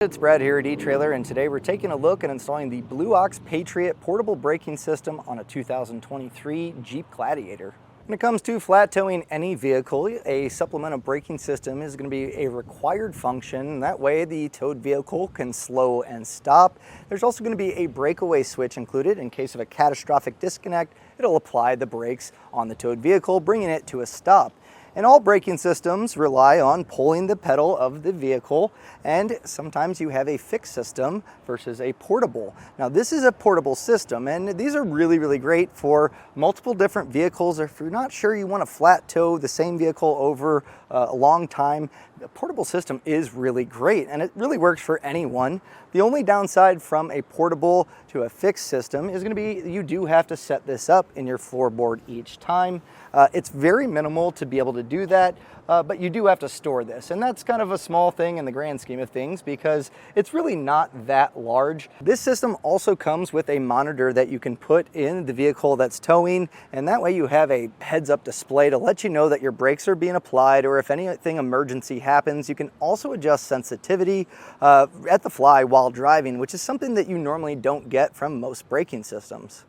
It's Brad here at Etrailer, and today we're taking a look at installing the Blue Ox Patriot portable braking system on a 2023 Jeep Gladiator. When it comes to flat towing any vehicle, a supplemental braking system is going to be a required function. That way the towed vehicle can slow and stop. There's also going to be a breakaway switch included. In case of a catastrophic disconnect, it'll apply the brakes on the towed vehicle, bringing it to a stop. And all braking systems rely on pulling the pedal of the vehicle, and sometimes you have a fixed system versus a portable. Now this is a portable system, and these are really great for multiple different vehicles. If you're not sure you want to flat tow the same vehicle over a long time, the portable system is really great, and it really works for anyone. The only downside from a portable to a fixed system is going to be you do have to set this up in your floorboard each time. It's very minimal to be able to do that, but you do have to store this, and that's kind of a small thing in the grand scheme of things because it's really not that large. This system also comes with a monitor that you can put in the vehicle that's towing, and that way you have a heads-up display to let you know that your brakes are being applied, or if anything emergency happens. You can also adjust sensitivity at the fly while driving, which is something that you normally don't get from most braking systems.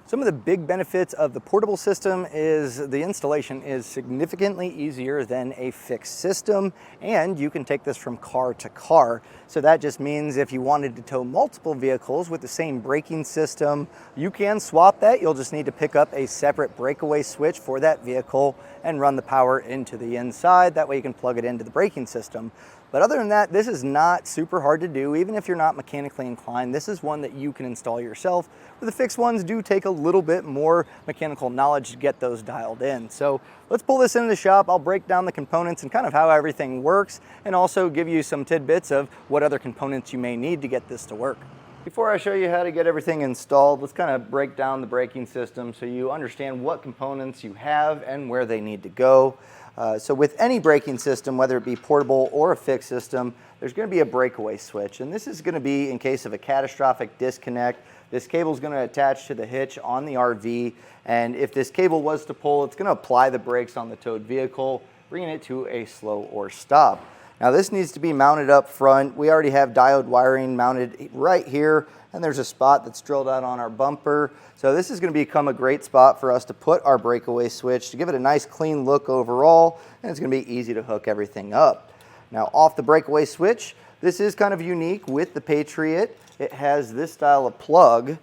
Some of the big benefits of the portable system is the installation is significantly easier than a fixed system, and you can take this from car to car. So that just means if you wanted to tow multiple vehicles with the same braking system, you can swap that. You'll just need to pick up a separate breakaway switch for that vehicle and run the power into the inside. That way you can plug it into the braking system. But other than that, this is not super hard to do. Even if you're not mechanically inclined, this is one that you can install yourself. But the fixed ones do take a little bit more mechanical knowledge to get those dialed in. So let's pull this into the shop. I'll break down the components and kind of how everything works, and also give you some tidbits of what other components you may need to get this to work. Before I show you how to get everything installed, let's kind of break down the braking system so you understand what components you have and where they need to go. So with any braking system, whether it be portable or a fixed system, there's going to be a breakaway switch, and this is going to be in case of a catastrophic disconnect. This cable is going to attach to the hitch on the RV, and if this cable was to pull, it's going to apply the brakes on the towed vehicle, bringing it to a slow or stop. Now this needs to be mounted up front. We already have diode wiring mounted right here, and there's a spot that's drilled out on our bumper. So this is going to become a great spot for us to put our breakaway switch to give it a nice clean look overall, and it's going to be easy to hook everything up. Now off the breakaway switch, this is kind of unique with the Patriot. It has this style of plug,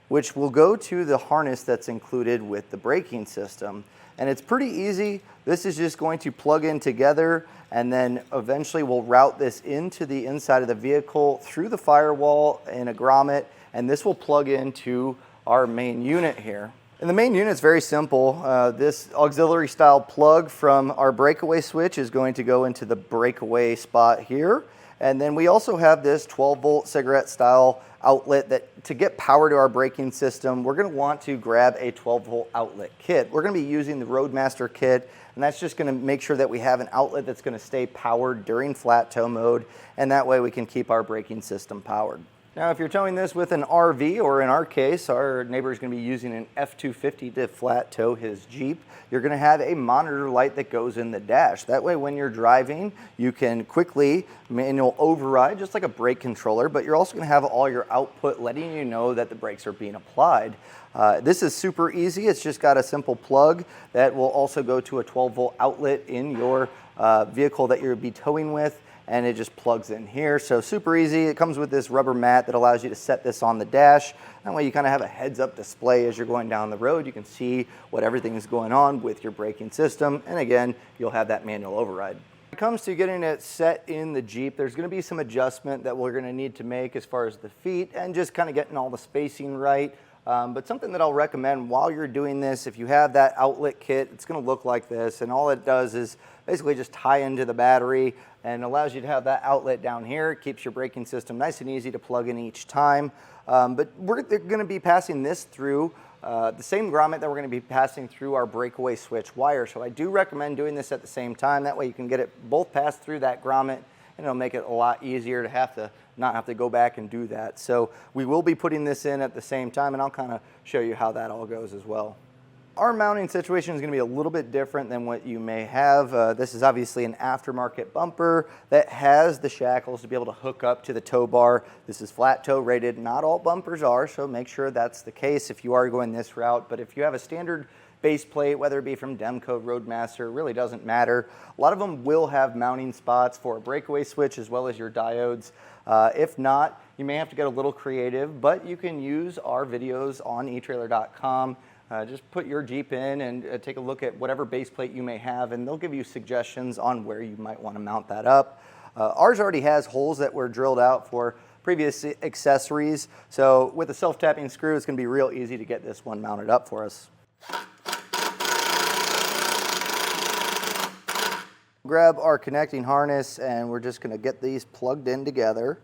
which will go to the harness that's included with the braking system. And it's pretty easy. This is just going to plug in together, and then eventually we'll route this into the inside of the vehicle through the firewall in a grommet, and this will plug into our main unit here. And the main unit is very simple. This auxiliary style plug from our breakaway switch is going to go into the breakaway spot here. And then we also have this 12-volt cigarette style outlet that to get power to our braking system, we're going to want to grab a 12-volt outlet kit. We're going to be using the Roadmaster kit, and that's just going to make sure that we have an outlet that's going to stay powered during flat tow mode, and that way we can keep our braking system powered. Now, if you're towing this with an RV, or in our case, our neighbor is going to be using an F-250 to flat tow his Jeep, you're going to have a monitor light that goes in the dash. That way, when you're driving, you can quickly manual override, just like a brake controller, but you're also going to have all your output letting you know that the brakes are being applied. This is super easy. It's just got a simple plug that will also go to a 12-volt outlet in your vehicle that you'll be towing with, and it just plugs in here. So super easy. It comes with this rubber mat that allows you to set this on the dash. That way you kind of have a heads-up display as you're going down the road. You can see what everything is going on with your braking system, and again, you'll have that manual override. When it comes to getting it set in the Jeep, there's going to be some adjustment that we're going to need to make as far as the feet and just kind of getting all the spacing right. But something that I'll recommend while you're doing this, if you have that outlet kit, it's going to look like this, and all it does is basically just tie into the battery and allows you to have that outlet down here. It keeps your braking system nice and easy to plug in each time. But we're going to be passing this through the same grommet that we're going to be passing through our breakaway switch wire. So I do recommend doing this at the same time. That way you can get it both passed through that grommet, and it'll make it a lot easier to not have to go back and do that. So we will be putting this in at the same time, and I'll kind of show you how that all goes as well. Our mounting situation is going to be a little bit different than what you may have. This is obviously an aftermarket bumper that has the shackles to be able to hook up to the tow bar. This is flat tow rated. Not all bumpers are, so make sure that's the case if you are going this route. But if you have a standard base plate, whether it be from Demco, Roadmaster, really doesn't matter. A lot of them will have mounting spots for a breakaway switch as well as your diodes. If not, you may have to get a little creative, but you can use our videos on etrailer.com. Just put your Jeep in and take a look at whatever base plate you may have, and they'll give you suggestions on where you might want to mount that up. Ours already has holes that were drilled out for previous accessories, so with a self-tapping screw, it's going to be real easy to get this one mounted up for us. Grab our connecting harness, and we're just going to get these plugged in together.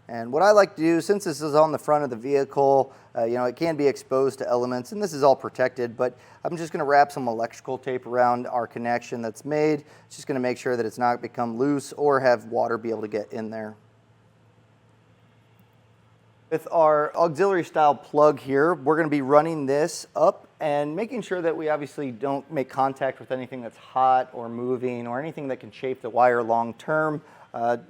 And what I like to do, since this is on the front of the vehicle, it can be exposed to elements, and this is all protected, but I'm just going to wrap some electrical tape around our connection that's made. It's just going to make sure that it's not become loose or have water be able to get in there. With our auxiliary style plug here, we're going to be running this up and making sure that we obviously don't make contact with anything that's hot or moving or anything that can chafe the wire long term.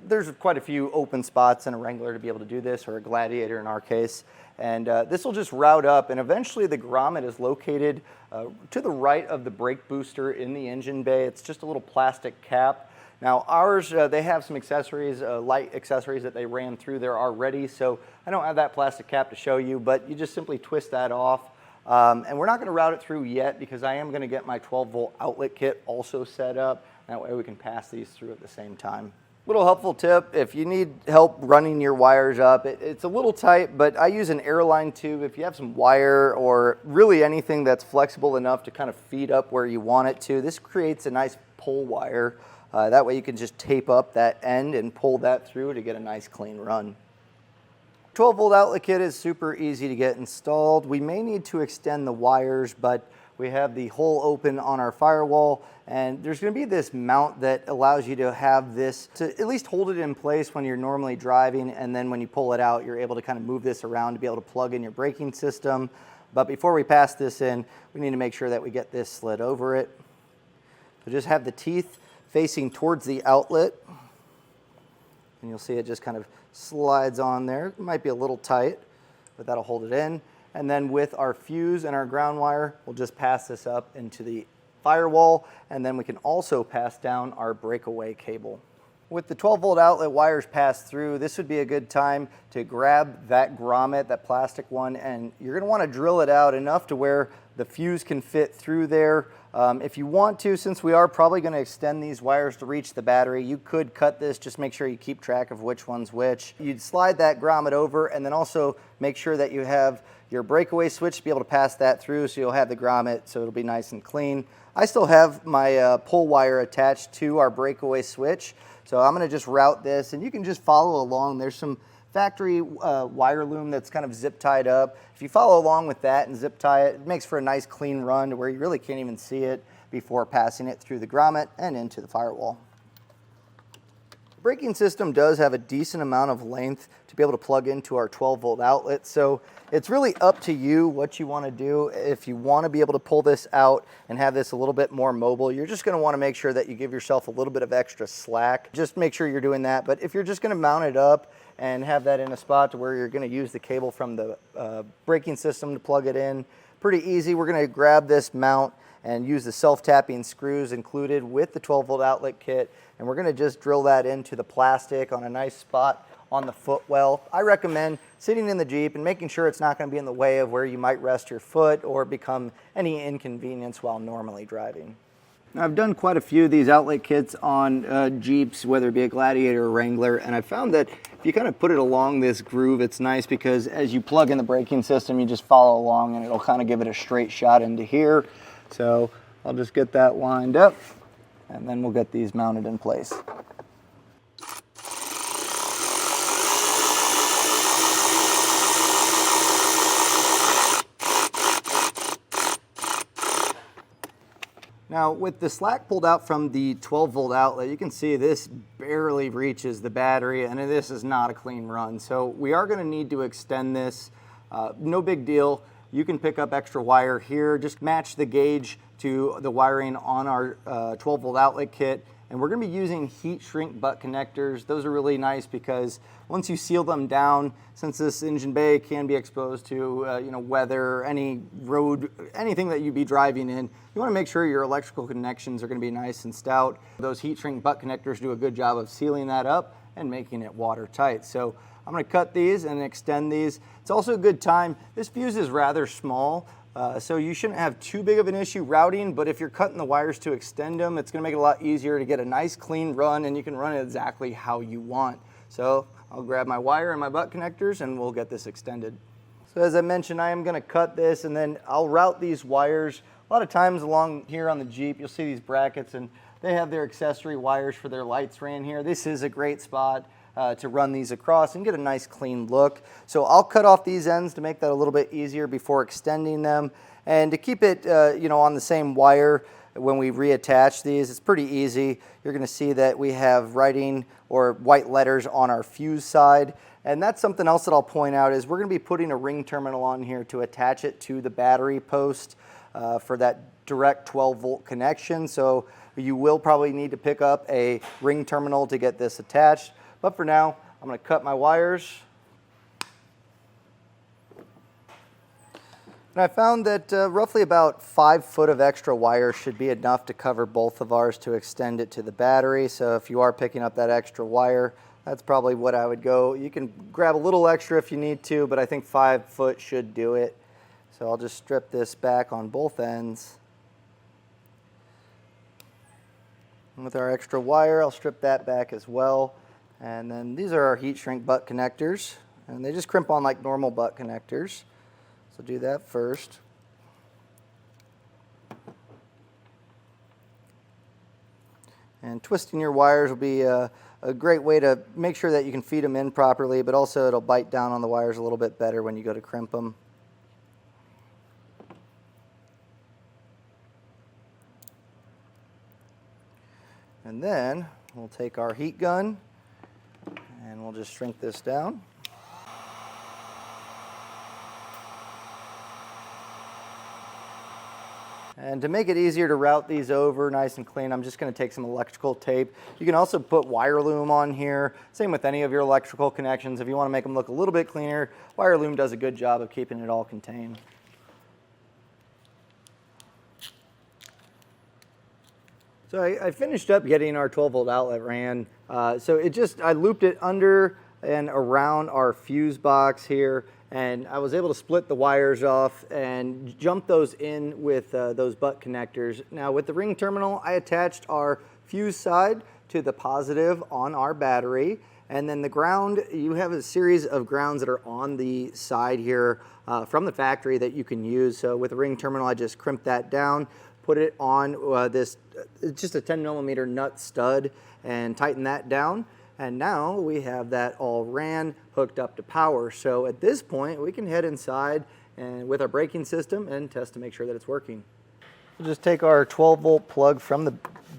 There's quite a few open spots in a Wrangler to be able to do this, or a Gladiator in our case. And this will just route up, and eventually the grommet is located to the right of the brake booster in the engine bay. It's just a little plastic cap. Now ours, they have some accessories, light accessories that they ran through there already, so I don't have that plastic cap to show you, but you just simply twist that off. And we're not going to route it through yet because I am going to get my 12-volt outlet kit also set up. That way we can pass these through at the same time. Little helpful tip, if you need help running your wires up, it's a little tight, but I use an airline tube. If you have some wire or really anything that's flexible enough to kind of feed up where you want it to, this creates a nice pull wire. That way you can just tape up that end and pull that through to get a nice clean run. 12-volt outlet kit is super easy to get installed. We may need to extend the wires, but we have the hole open on our firewall, and there's going to be this mount that allows you to have this to at least hold it in place when you're normally driving, and then when you pull it out, you're able to kind of move this around to be able to plug in your braking system. But before we pass this in, we need to make sure that we get this slid over it. So just have the teeth facing towards the outlet, and you'll see it just kind of slides on there. It might be a little tight, but that'll hold it in. And then with our fuse and our ground wire, we'll just pass this up into the firewall, and then we can also pass down our breakaway cable. With the 12-volt outlet wires passed through, this would be a good time to grab that grommet, that plastic one, and you're going to want to drill it out enough to where the fuse can fit through there. If you want to, since we are probably going to extend these wires to reach the battery, you could cut this. Just make sure you keep track of which one's which. You'd slide that grommet over, and then also make sure that you have your breakaway switch to be able to pass that through, so you'll have the grommet so it'll be nice and clean. I still have my pull wire attached to our breakaway switch, so I'm going to just route this, and you can just follow along. There's some factory wire loom that's kind of zip tied up. If you follow along with that and zip tie it, it makes for a nice clean run to where you really can't even see it before passing it through the grommet and into the firewall. The braking system does have a decent amount of length to be able to plug into our 12-volt outlet, so it's really up to you what you want to do. If you want to be able to pull this out and have this a little bit more mobile, you're just going to want to make sure that you give yourself a little bit of extra slack. Just make sure you're doing that. But if you're just going to mount it up and have that in a spot to where you're going to use the cable from the braking system to plug it in, pretty easy. We're going to grab this mount and use the self-tapping screws included with the 12-volt outlet kit, and we're going to just drill that into the plastic on a nice spot on the footwell. I recommend sitting in the Jeep and making sure it's not going to be in the way of where you might rest your foot or become any inconvenience while normally driving. Now, I've done quite a few of these outlet kits on Jeeps, whether it be a Gladiator or Wrangler, and I found that if you kind of put it along this groove, it's nice because as you plug in the braking system, you just follow along and it'll kind of give it a straight shot into here. So I'll just get that lined up, and then we'll get these mounted in place. Now, with the slack pulled out from the 12-volt outlet, you can see this barely reaches the battery, and this is not a clean run. So we are going to need to extend this. No big deal. you can pick up extra wire here. Just match the gauge to the wiring on our 12-volt outlet kit. And we're going to be using heat shrink butt connectors. Those are really nice because once you seal them down, since this engine bay can be exposed to weather, any road, anything that you'd be driving in, you want to make sure your electrical connections are going to be nice and stout. Those heat shrink butt connectors do a good job of sealing that up and making it watertight. So I'm going to cut these and extend these. It's also a good time. This fuse is rather small. So you shouldn't have too big of an issue routing, but if you're cutting the wires to extend them, it's going to make it a lot easier to get a nice clean run, and you can run it exactly how you want. So I'll grab my wire and my butt connectors and we'll get this extended. So as I mentioned, I am going to cut this and then I'll route these wires. A lot of times along here on the Jeep, you'll see these brackets and they have their accessory wires for their lights ran here. This is a great spot to run these across and get a nice clean look. So I'll cut off these ends to make that a little bit easier before extending them. And to keep it on the same wire when we reattach these, it's pretty easy. You're going to see that we have writing or white letters on our fuse side. And that's something else that I'll point out is we're going to be putting a ring terminal on here to attach it to the battery post for that direct 12-volt connection. So you will probably need to pick up a ring terminal to get this attached. But for now, I'm going to cut my wires. And I found that roughly about 5 foot of extra wire should be enough to cover both of ours to extend it to the battery. So if you are picking up that extra wire, that's probably what I would go. You can grab a little extra if you need to, but I think 5 foot should do it. So I'll just strip this back on both ends. And with our extra wire, I'll strip that back as well. And then these are our heat shrink butt connectors, and they just crimp on like normal butt connectors. So do that first. And twisting your wires will be a great way to make sure that you can feed them in properly, but also it'll bite down on the wires a little bit better when you go to crimp them. And then we'll take our heat gun and we'll just shrink this down. And to make it easier to route these over nice and clean, I'm just going to take some electrical tape. You can also put wire loom on here. Same with any of your electrical connections. If you want to make them look a little bit cleaner, wire loom does a good job of keeping it all contained. So I finished up getting our 12-volt outlet ran. I looped it under and around our fuse box here, and I was able to split the wires off and jump those in with those butt connectors. Now with the ring terminal, I attached our fuse side to the positive on our battery, and then the ground, you have a series of grounds that are on the side here from the factory that you can use. So with the ring terminal, I just crimped that down, put it on just a 10 millimeter nut stud and tighten that down. And now we have that all ran, hooked up to power. So at this point, we can head inside and with our braking system and test to make sure that it's working. We'll just take our 12-volt plug from the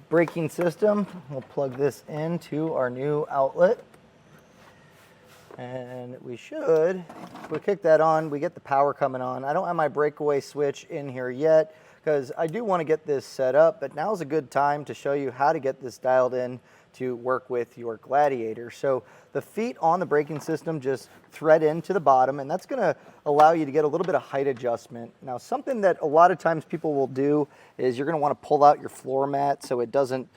braking system. We'll plug this into our new outlet. And we should, if we kick that on, we get the power coming on. I don't have my breakaway switch in here yet because I do want to get this set up, but now's a good time to show you how to get this dialed in to work with your Gladiator. So the feet on the braking system just thread into the bottom, and that's going to allow you to get a little bit of height adjustment. Now, something that a lot of times people will do is you're going to want to pull out your floor mat so it doesn't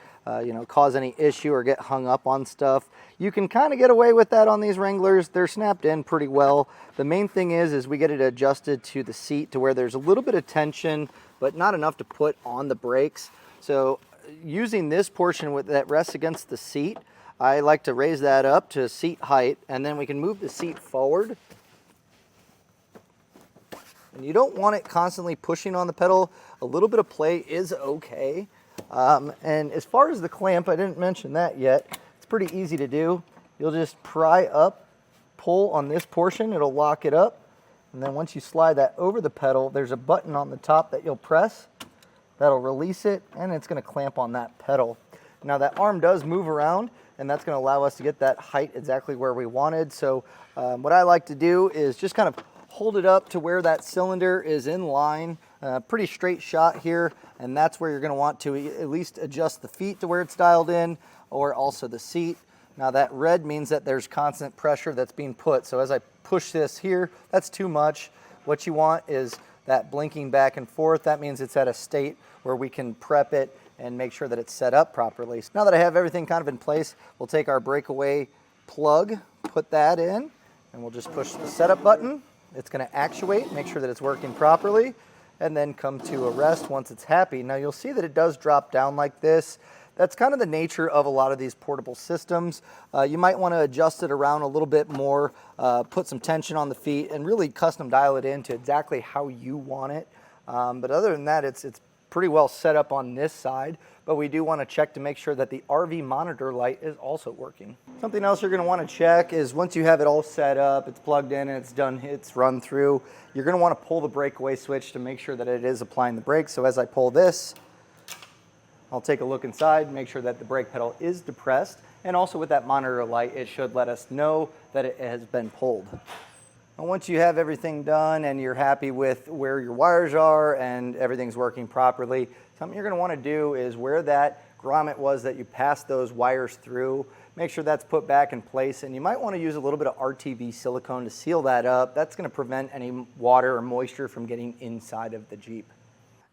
cause any issue or get hung up on stuff. You can kind of get away with that on these Wranglers. They're snapped in pretty well. The main thing is we get it adjusted to the seat to where there's a little bit of tension, but not enough to put on the brakes. So using this portion that rests against the seat, I like to raise that up to seat height, and then we can move the seat forward. And you don't want it constantly pushing on the pedal. A little bit of play is okay. And as far as the clamp, I didn't mention that yet. It's pretty easy to do. You'll just pry up, pull on this portion, it'll lock it up. And then once you slide that over the pedal, there's a button on the top that you'll press. That'll release it, and it's going to clamp on that pedal. Now that arm does move around, and that's going to allow us to get that height exactly where we wanted. So what I like to do is just kind of hold it up to where that cylinder is in line, pretty straight shot here, and that's where you're going to want to at least adjust the feet to where it's dialed in, or also the seat. Now that red means that there's constant pressure that's being put, so as I push this here, that's too much. What you want is that blinking back and forth. That means it's at a state where we can prep it and make sure that it's set up properly. So now that I have everything kind of in place, we'll take our breakaway plug, put that in, and we'll just push the setup button. It's going to actuate, make sure that it's working properly, and then come to a rest once it's happy. Now you'll see that it does drop down like this. That's kind of the nature of a lot of these portable systems. You might want to adjust it around a little bit more, put some tension on the feet, and really custom dial it in to exactly how you want it. But other than that, it's pretty well set up on this side, but we do want to check to make sure that the RV monitor light is also working. Something else you're going to want to check is once you have it all set up, it's plugged in and it's done, it's run through, you're going to want to pull the breakaway switch to make sure that it is applying the brakes. So as I pull this, I'll take a look inside, make sure that the brake pedal is depressed, and also with that monitor light, it should let us know that it has been pulled. And once you have everything done and you're happy with where your wires are and everything's working properly, something you're going to want to do is where that grommet was that you passed those wires through, make sure that's put back in place, and you might want to use a little bit of RTV silicone to seal that up. That's going to prevent any water or moisture from getting inside of the Jeep.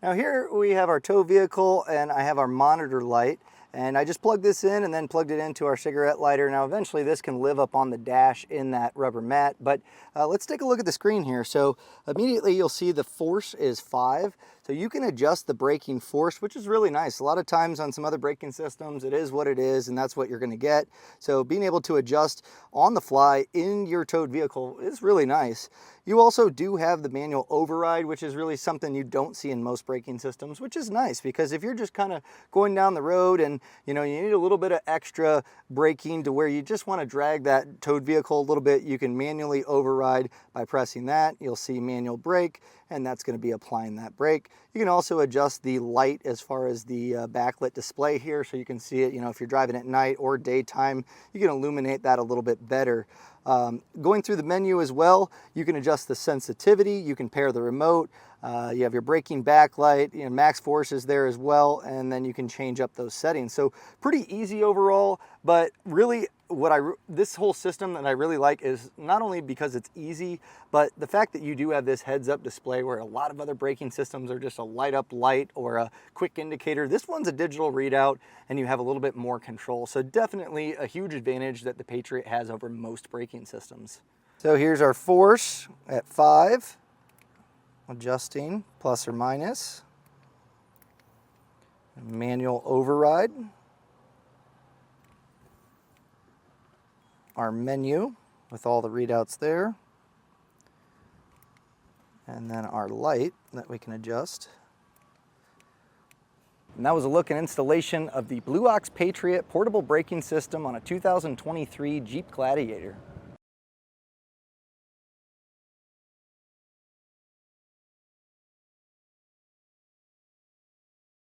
Now here we have our tow vehicle and I have our monitor light, and I just plugged this in and then plugged it into our cigarette lighter. Now eventually this can live up on the dash in that rubber mat, but let's take a look at the screen here. So immediately you'll see the force is 5. So you can adjust the braking force, which is really nice. A lot of times on some other braking systems, it is what it is, and that's what you're going to get. So being able to adjust on the fly in your towed vehicle is really nice. You also do have the manual override, which is really something you don't see in most braking systems, which is nice because if you're just kind of going down the road and you need a little bit of extra braking to where you just want to drag that towed vehicle a little bit, you can manually override by pressing that. You'll see manual brake, and that's going to be applying that brake. You can also adjust the light as far as the backlit display here, so you can see it, if you're driving at night or daytime, you can illuminate that a little bit better. Going through the menu as well, you can adjust the sensitivity, you can pair the remote, you have your braking backlight, max force is there as well, and then you can change up those settings. So pretty easy overall, but really this whole system that I really like is not only because it's easy, but the fact that you do have this heads-up display where a lot of other braking systems are just a light-up light or a quick indicator. This one's a digital readout, and you have a little bit more control. So definitely a huge advantage that the Patriot has over most braking systems. So here's our force at 5, adjusting plus or minus, manual override, our menu with all the readouts there, and then our light that we can adjust. And that was a look and installation of the Blue Ox Patriot portable braking system on a 2023 Jeep Gladiator.